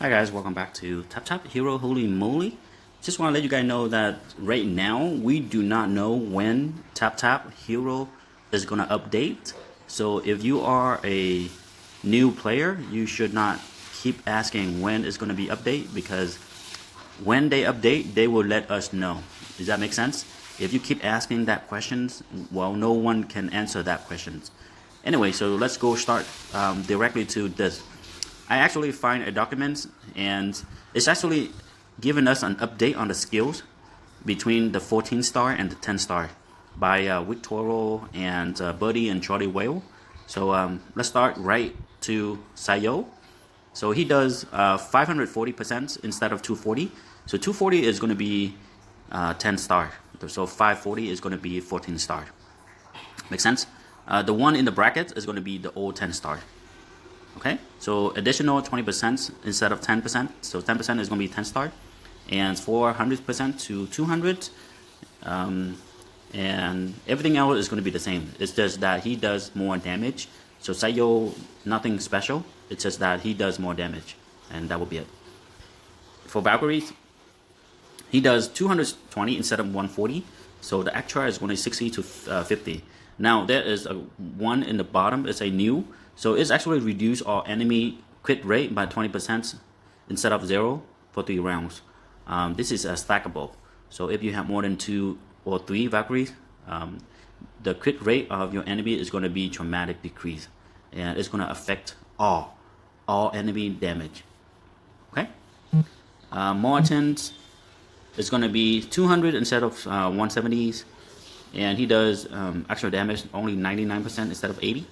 Hi guys, welcome back to Taptap Hero Holy Moly. Just want to let you guys know that right now we do not know when Taptap Hero is going to update. So if you are a new player, you should not keep asking when it's going to be update, because when they update, they will let us know. Does that make sense? If you keep asking that questions, well, no one can answer that questions. Anyway, so let's go start directly to this. I actually find a document, and it's actually giving us an update on the skills between the 14 star and the 10 star by Victoro and Buddy and Charlie Whale. So let's start right to Sayo. So he does 540% instead of 240. So 240 is going to be 10 star. So 540 is going to be 14 star. Make sense? The one in the bracket is going to be the old 10 star. Okay, so additional 20% instead of 10%. So 10% is going to be 10 star, and 400% to 200, and everything else is going to be the same. It's just that he does more damage. So Sayo, nothing special. It's just that he does more damage, and that will be it. For Valkyries, he does 220 instead of 140. So the actual is going to 60 to 50. Now there is a one in the bottom. It's a new. So it's actually reduced our enemy crit rate by 20% instead of 0 for 3 rounds. This is stackable. So if you have more than 2 or 3 Valkyries, the crit rate of your enemy is going to be dramatic decrease, and it's going to affect all enemy damage. Okay. Morton's is going to be 200 instead of 170s, and he does actual damage only 99% instead of 80.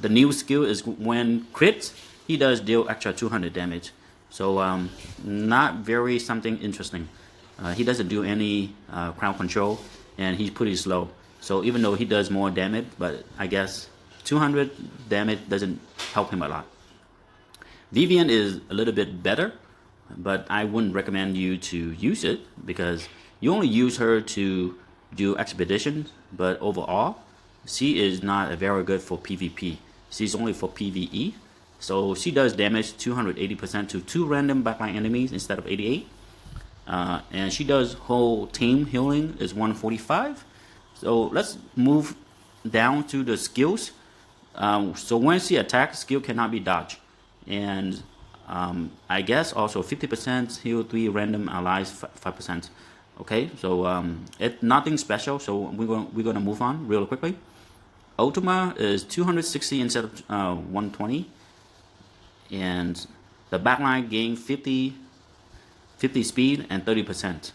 The new skill is when crits, he does deal extra 200 damage. So not very something interesting. He doesn't do any crowd control, and he's pretty slow. So even though he does more damage, but I guess 200 damage doesn't help him a lot. Vivian is a little bit better, but I wouldn't recommend you to use it, because you only use her to do expeditions, but overall she is not very good for PvP. She's only for PvE. So she does damage 280% to 2 random backline enemies instead of 88. And she does whole team healing is 145. So let's move down to the skills. So when she attacks, skill cannot be dodged. And I guess also 50% heal 3 random allies 5%. Okay, so it's nothing special. So we're gonna move on real quickly. Ultima is 260 instead of 120, and the backline gain 50 speed and 30%.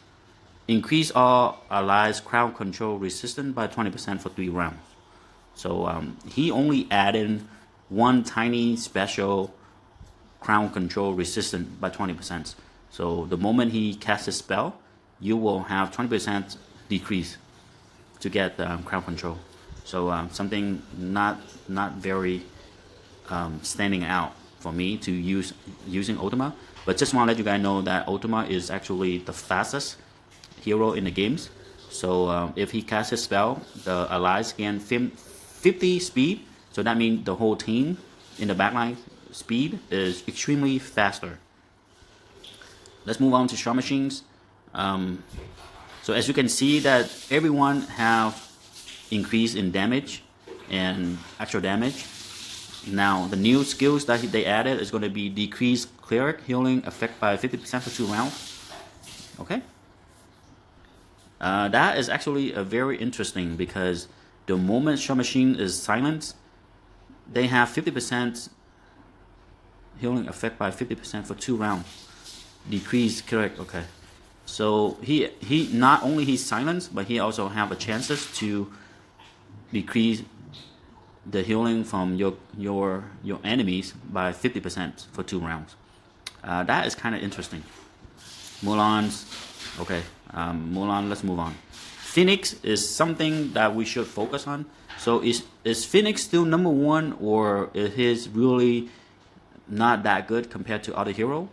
Increase all allies crowd control resistance by 20% for 3 rounds. So he only added one tiny special crowd control resistance by 20%. So the moment he casts a spell, you will have 20% decrease to get crowd control. So something not very standing out for me to using Ultima. But just want to let you guys know that Ultima is actually the fastest hero in the games. So if he casts his spell, the allies gain 50 speed. So that means the whole team in the backline speed is extremely faster. Let's move on to Shard Machines. So as you can see that everyone have increase in damage and actual damage. Now the new skills that they added is going to be decrease cleric healing effect by 50% for 2 rounds. Okay. That is actually a very interesting, because the moment Shard Machine is silent, they have 50% healing effect by 50% for 2 rounds. Decrease cleric. Okay. So he not only he's silenced, but he also have a chances to decrease the healing from your enemies by 50% for 2 rounds. That is kind of interesting. Mulan's okay. Mulan, let's move on. Phoenix is something that we should focus on. So is Phoenix still number 1, or is his really not that good compared to other hero?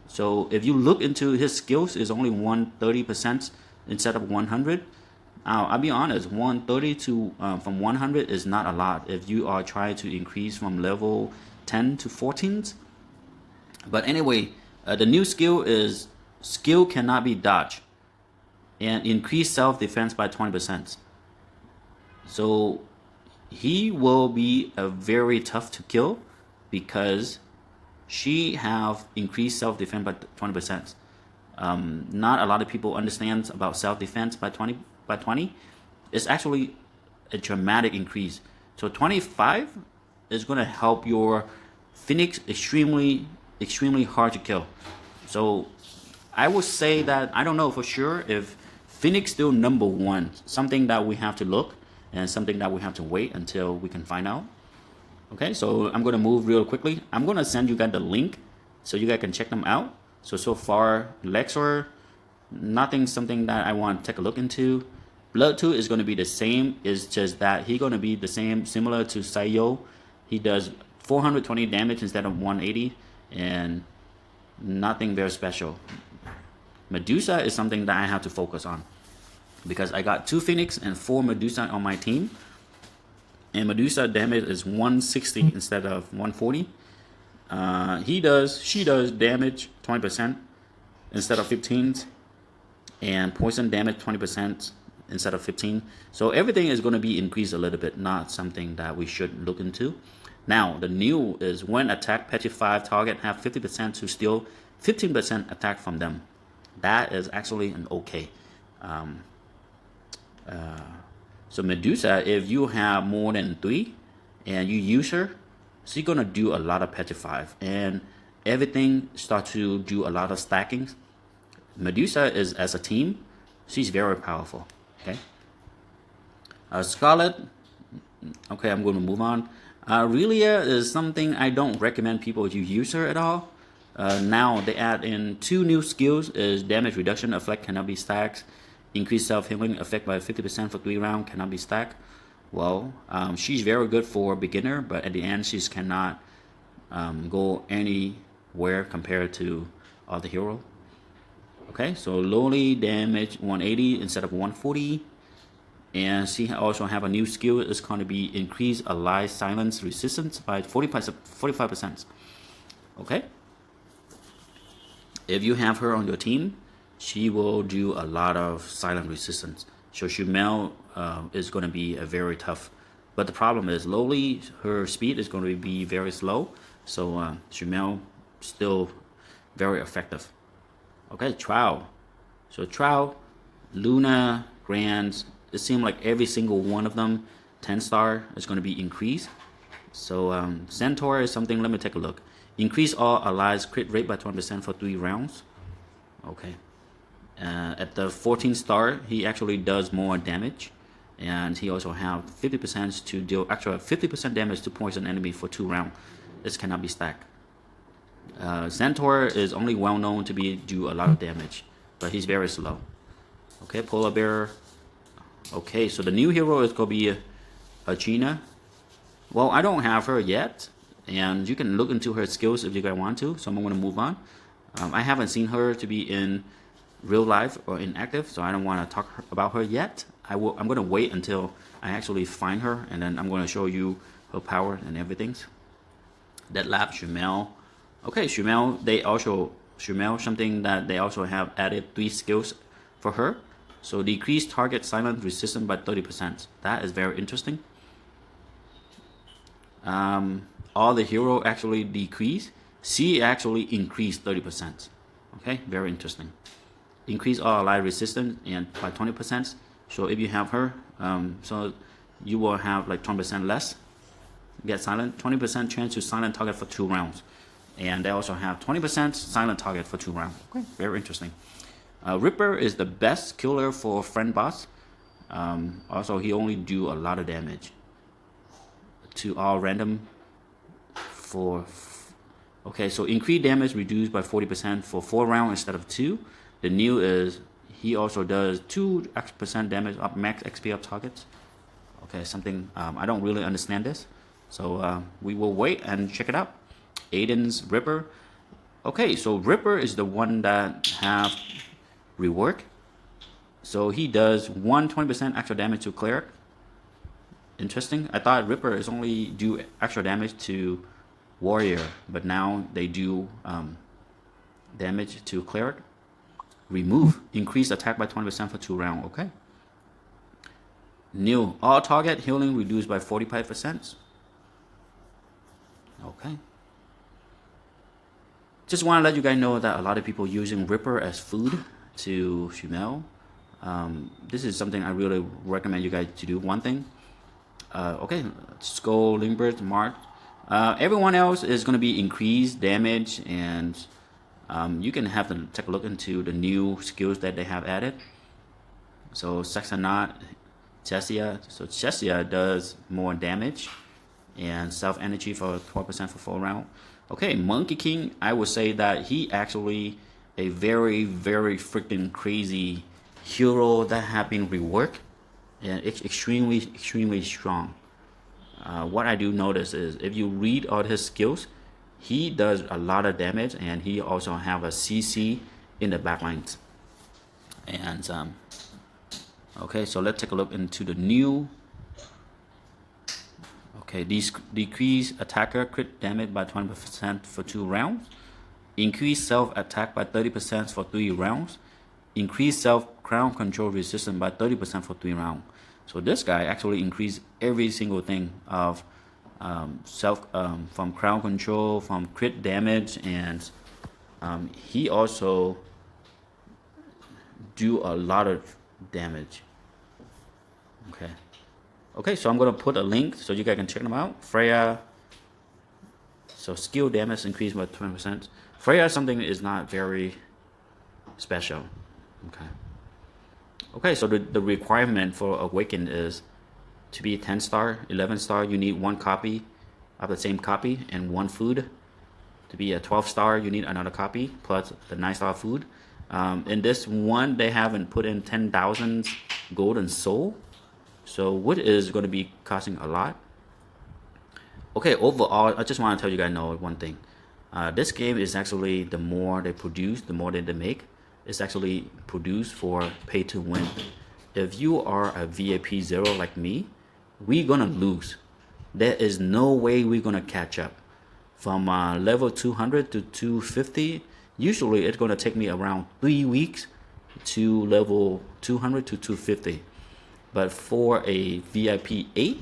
So if you look into his skills, is only 130% instead of 100. I'll be honest, 130 to from 100 is not a lot if you are trying to increase from level 10 to 14. But anyway, the new skill is skill cannot be dodged and increase self-defense by 20%. So he will be a very tough to kill because she have increased self-defense by 20%. Not a lot of people understand about self-defense by 20. It's actually a dramatic increase. So 25 is going to help your Phoenix extremely hard to kill. So I would say that I don't know for sure if Phoenix still number one. Something that we have to look and something that we have to wait until we can find out. Okay, so I'm going to move real quickly. I'm going to send you guys the link so you guys can check them out. So far, Lexor, nothing something that I want to take a look into. Blood 2 is going to be the same. It's just that he's going to be the same, similar to Saiyo. He does 420 damage instead of 180, and nothing very special. Medusa is something that I have to focus on because I got 2 Phoenix and 4 Medusa on my team. And Medusa damage is 160 instead of 140. She does damage 20% instead of 15, and poison damage 20% instead of 15. So everything is going to be increased a little bit, not something that we should look into. Now the new is when attack petrify target have 50% to steal 15% attack from them. That is actually an okay. So Medusa, if you have more than 3 and you use her, she's gonna do a lot of petrify and everything starts to do a lot of stacking. Medusa is as a team, she's very powerful. Okay. Scarlet. Okay, I'm going to move on. Aurelia is something I don't recommend people to use her at all. Now they add in 2 new skills: is damage reduction effect cannot be stacked. Increased self-healing effect by 50% for 3 rounds cannot be stacked. Well, she's very good for beginner, but at the end she cannot go anywhere compared to other hero. Okay, so lowly damage 180 instead of 140, and she also have a new skill. It's going to be increase ally silence resistance by 45%. Okay, if you have her on your team, she will do a lot of silent resistance. So Shumel is going to be a very tough, but the problem is lowly her speed is going to be very slow. So Shumel still very effective. Okay, Trial. So Trial, Luna, Grand. It seems like every single one of them 10-star is going to be increased. So Centaur is something. Let me take a look. Increase all allies crit rate by 20% for 3 rounds. Okay. At the 14-star, he actually does more damage, and he also have 50% to deal actually 50% damage to poison enemy for 2 rounds. This cannot be stacked. Centaur is only well known to do a lot of damage, but he's very slow. Okay, Polar Bear. Okay, so the new hero is gonna be Gina. Well, I don't have her yet, and you can look into her skills if you guys want to. So I'm gonna move on. I haven't seen her to be in real life or inactive, so I don't want to talk about her yet. I'm going to wait until I actually find her, and then I'm going to show you her power and everything. That lab Shumel. Okay, Shumel, something that they also have added 3 skills for her. So decrease target silent resistance by 30%. That is very interesting. All the hero actually decrease. She actually increased 30%. Okay, very interesting. Increase all ally resistance and by 20%. So if you have her, so you will have like 20% less. Get silent, 20% chance to silent target for 2 rounds, and they also have 20% silent target for 2 rounds. Okay, very interesting. Ripper is the best killer for friend boss. Also, he only do a lot of damage to all random. Okay, so increased damage reduced by 40% for 4 rounds instead of 2. The new is he also does 2% damage up max XP up targets. Okay, something I don't really understand this, so we will wait and check it out. Aiden's Ripper. Okay, so Ripper is the one that have rework. So he does 120% extra damage to cleric. Interesting. I thought Ripper is only do extra damage to warrior, but now they do damage to cleric. Remove, increase attack by 20% for 2 rounds. Okay. New, all target healing reduced by 45%. Okay. Just want to let you guys know that a lot of people using Ripper as food to Shumel. This is something I really recommend you guys to do. One thing. Okay, Skull, Limbert, Mark. Everyone else is going to be increased damage, and you can have to take a look into the new skills that they have added. So Saxonot, Chessia. So Chessia does more damage and self energy for 12% for 4 rounds. Okay, Monkey King, I would say that he actually a very freaking crazy hero that have been reworked, and it's extremely strong. What I do notice is if you read all his skills, he does a lot of damage, and he also have a CC in the backlines. And okay, so let's take a look into the new. Okay, decrease attacker crit damage by 20% for 2 rounds. Increase self attack by 30% for 3 rounds. Increase self crown control resistance by 30% for 3 rounds. So this guy actually increased every single thing of from crown control, from crit damage, and he also do a lot of damage. Okay, so I'm gonna put a link so you guys can check them out. Freya. So skill damage increased by 20%. Freya is something that is not very special. Okay, so the requirement for Awaken is to be 10 star, 11 star, you need 1 copy of the same copy and 1 food. To be a 12 star, you need another copy plus the 9 star food. In this one, they haven't put in 10,000 golden soul. So wood is going to be costing a lot. Okay, overall, I just want to tell you guys know one thing. This game is actually, the more they produce, the more they make. It's actually produced for pay to win. If you are a VIP 0 like me, we're gonna lose. There is no way we're gonna catch up. From level 200 to 250, usually it's gonna take me around 3 weeks to level 200 to 250. But for a VIP 8,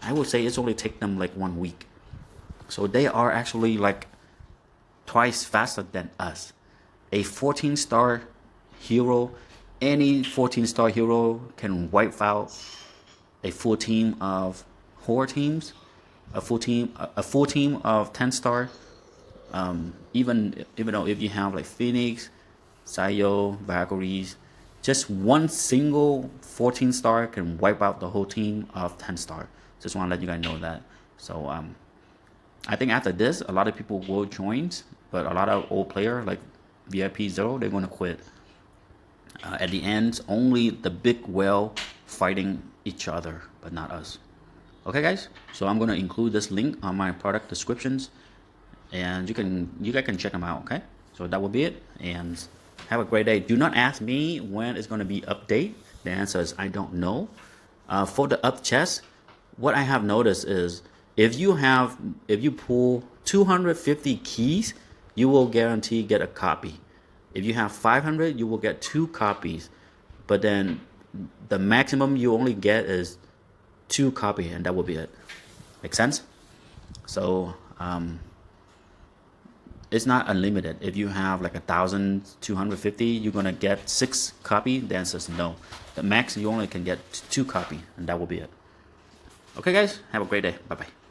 I would say it's only take them like 1 week. So they are actually like twice faster than us. A 14 star hero, any 14 star hero can wipe out a full team of horror teams, a full team of 10 star. Even though if you have like Phoenix, Sayo, Valkyries, just one single 14 star can wipe out the whole team of 10 star. Just want to let you guys know that. So I think after this, a lot of people will join, but a lot of old players like VIP 0, they're going to quit. At the end, only the big whale fighting each other, but not us. Okay, guys. So I'm going to include this link on my product descriptions, and you guys can check them out. Okay. So that will be it, and have a great day. Do not ask me when it's going to be update. The answer is I don't know. For the up chest, what I have noticed is if you pull 250 keys, you will guarantee get a copy. If you have 500, you will get 2 copies. But then the maximum you only get is 2 copies, and that will be it. Make sense? So it's not unlimited. If you have like 1,250, you're gonna get 6 copies. The answer is no. The max you only can get 2 copies, and that will be it. Okay, guys, have a great day. Bye bye.